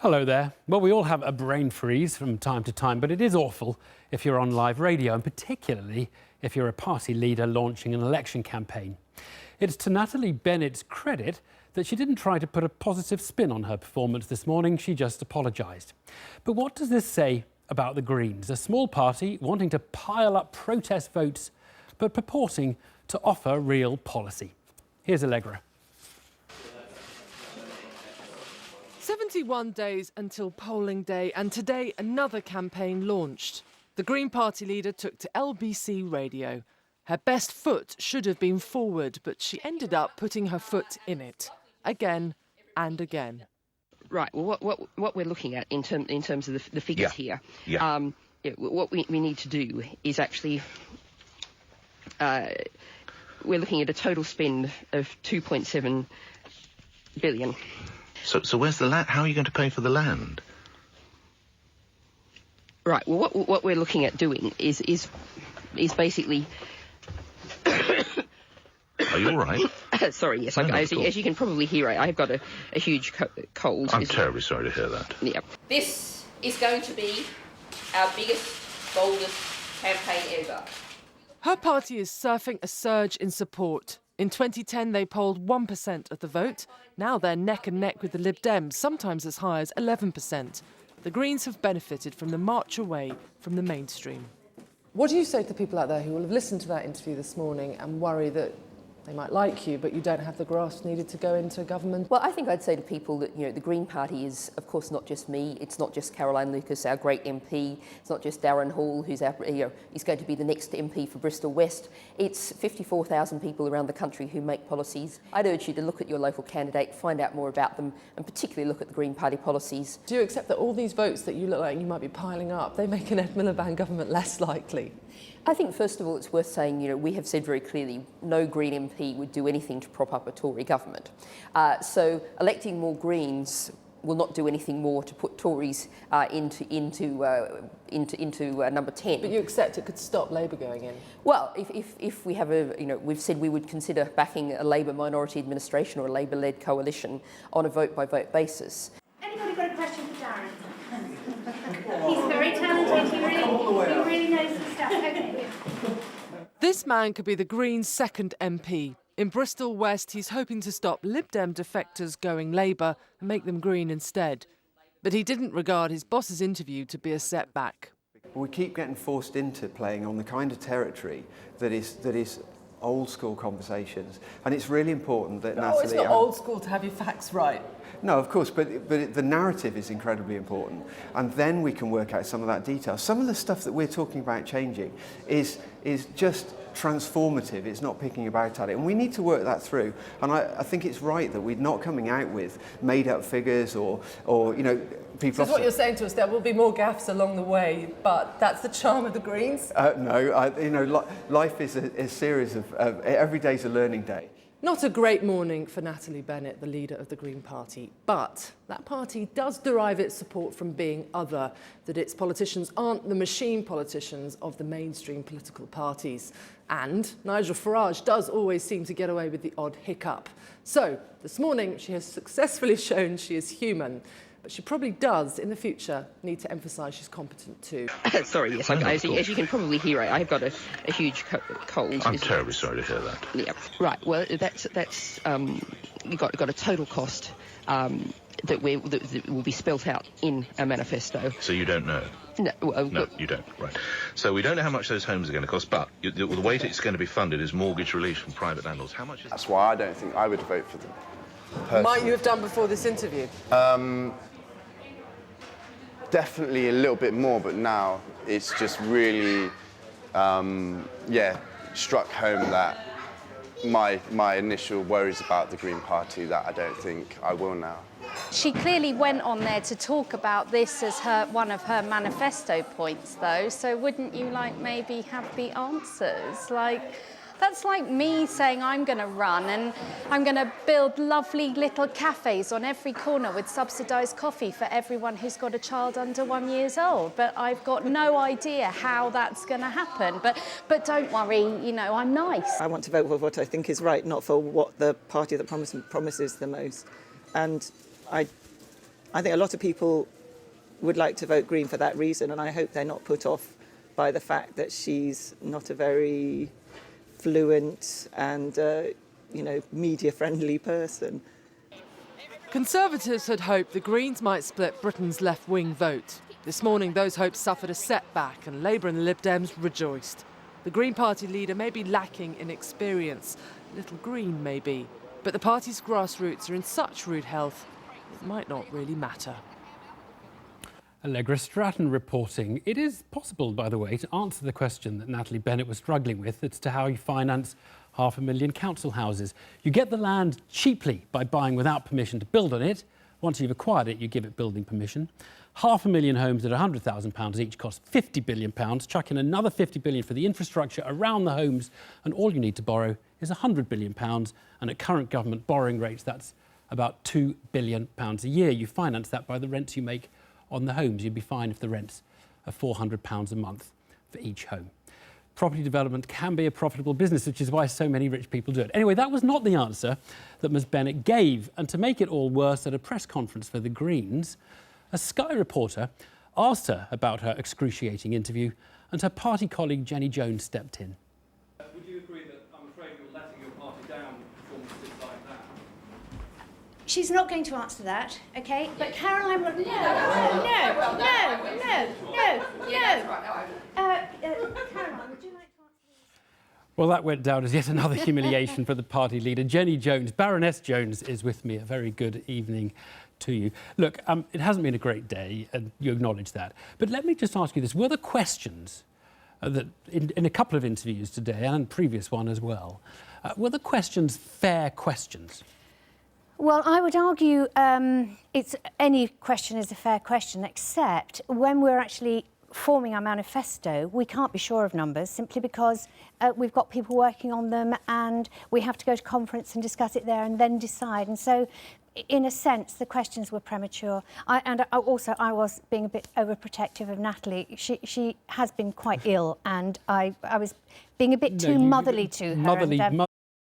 Hello there. Well, we all have a brain freeze from time to time, but it is awful if you're on live radio, and particularly if you're a party leader launching an election campaign. It's to Natalie Bennett's credit that she didn't try to put a positive spin on her performance this morning. She just apologised. But what does this say about the Greens, a small party wanting to pile up protest votes, but purporting to offer real policy? Here's Allegra. 71 days until polling day, and today another campaign launched. The Green Party leader took to LBC radio. Her best foot should have been forward, but she ended up putting her foot in it, again and again. Right, well, what we're looking at in terms of the figures here, what we need to do is actually, we're looking at a total spend of 2.7 billion. So where's the land? How are you going to pay for the land? Right. Well, what we're looking at doing is basically. Are you all right? Sorry. Yes. No, as you can probably hear, I've got a huge cold. I'm terribly sorry to hear that. Yeah. This is going to be our biggest, boldest campaign ever. Her party is surfing a surge in support. In 2010, they polled 1% of the vote. Now they're neck and neck with the Lib Dems, sometimes as high as 11%. The Greens have benefited from the march away from the mainstream. What do you say to people out there who will have listened to that interview this morning and worry that they might like you, but you don't have the graft needed to go into government? Well, I think I'd say to people that, the Green Party is, of course, not just me. It's not just Caroline Lucas, our great MP. It's not just Darren Hall, who's he's going to be the next MP for Bristol West. It's 54,000 people around the country who make policies. I'd urge you to look at your local candidate, find out more about them, and particularly look at the Green Party policies. Do you accept that all these votes that you look like you might be piling up, they make an Ed Miliband government less likely? I think, first of all, it's worth saying, we have said very clearly no Green MP would do anything to prop up a Tory government. So electing more Greens will not do anything more to put Tories into number 10. But you accept it could stop Labour going in? Well, if we have we've said we would consider backing a Labour minority administration or a Labour-led coalition on a vote-by-vote basis. Anybody got a question for Darren? He's very talented, he really knows his stuff. Okay. This man could be the Greens' second MP. In Bristol West, he's hoping to stop Lib Dem defectors going Labour and make them Green instead. But he didn't regard his boss's interview to be a setback. We keep getting forced into playing on the kind of territory that is old school conversations, and it's really important that Natalie... it's not old school to have your facts right. No, of course, but the narrative is incredibly important, and then we can work out some of that detail. Some of the stuff that we're talking about changing is just transformative. It's not picking about at it, and we need to work that through. And I think it's right that we're not coming out with made-up figures or people. So what you're saying to us, there will be more gaffes along the way, but that's the charm of the Greens. No, life is a series of every day's a learning day. Not a great morning for Natalie Bennett, the leader of the Green Party, but that party does derive its support from being other, that its politicians aren't the machine politicians of the mainstream political parties. And Nigel Farage does always seem to get away with the odd hiccup. So, this morning, she has successfully shown she is human. But she probably does, in the future, need to emphasise she's competent too. Sorry, yes. As you can probably hear, I've got a huge cold. I'm terribly sorry to hear that. Yeah. Right. Well, that's you've got a total cost that will be spelt out in a manifesto. So you don't know? No. No, you don't. Right. So we don't know how much those homes are going to cost, but the way it's going to be funded is mortgage relief from private landlords. How much is That's why I don't think I would vote for them. Personally. Might you have done before this interview? Definitely a little bit more, but now it's just really, struck home that my initial worries about the Green Party, that I don't think I will now. She clearly went on there to talk about this as one of her manifesto points, though, so wouldn't you maybe have the answers? That's like me saying I'm going to run and I'm going to build lovely little cafes on every corner with subsidised coffee for everyone who's got a child under 1 year old. But I've got no idea how that's going to happen. But don't worry, I'm nice. I want to vote for what I think is right, not for what the party that promises the most. And I I think a lot of people would like to vote Green for that reason, and I hope they're not put off by the fact that she's not a very fluent and, media-friendly person. Conservatives had hoped the Greens might split Britain's left-wing vote. This morning, those hopes suffered a setback, and Labour and the Lib Dems rejoiced. The Green Party leader may be lacking in experience, a little green maybe, but the party's grassroots are in such rude health, it might not really matter. Allegra Stratton reporting. It is possible, by the way, to answer the question that Natalie Bennett was struggling with as to how you finance 500,000 council houses. You get the land cheaply by buying without permission to build on it. Once you've acquired it, you give it building permission. 500,000 homes at £100,000 each cost £50 billion. Chuck in another £50 billion for the infrastructure around the homes, and all you need to borrow is £100 billion. And at current government borrowing rates, that's about £2 billion a year. You finance that by the rents you make on the homes. You'd be fine if the rents are £400 a month for each home. Property development can be a profitable business, which is why so many rich people do it. Anyway, that was not the answer that Ms Bennett gave. And to make it all worse, at a press conference for the Greens, a Sky reporter asked her about her excruciating interview, and her party colleague Jenny Jones stepped in. Would you agree that I'm afraid you're letting your party down with performances like that? She's not going to answer that, OK? But Caroline... No. Caroline, would you like to answer this? Well, that went down as yet another humiliation for the party leader. Jenny Jones, Baroness Jones, is with me. A very good evening to you. Look, it hasn't been a great day, and you acknowledge that. But let me just ask you this. Were the questions that in a couple of interviews today, and previous one as well, were the questions fair questions? Well, I would argue any question is a fair question, except when we're actually forming our manifesto, we can't be sure of numbers simply because we've got people working on them and we have to go to conference and discuss it there and then decide. And so, in a sense, the questions were premature. I was being a bit overprotective of Natalie. She has been quite ill, and I was being a bit too motherly to her.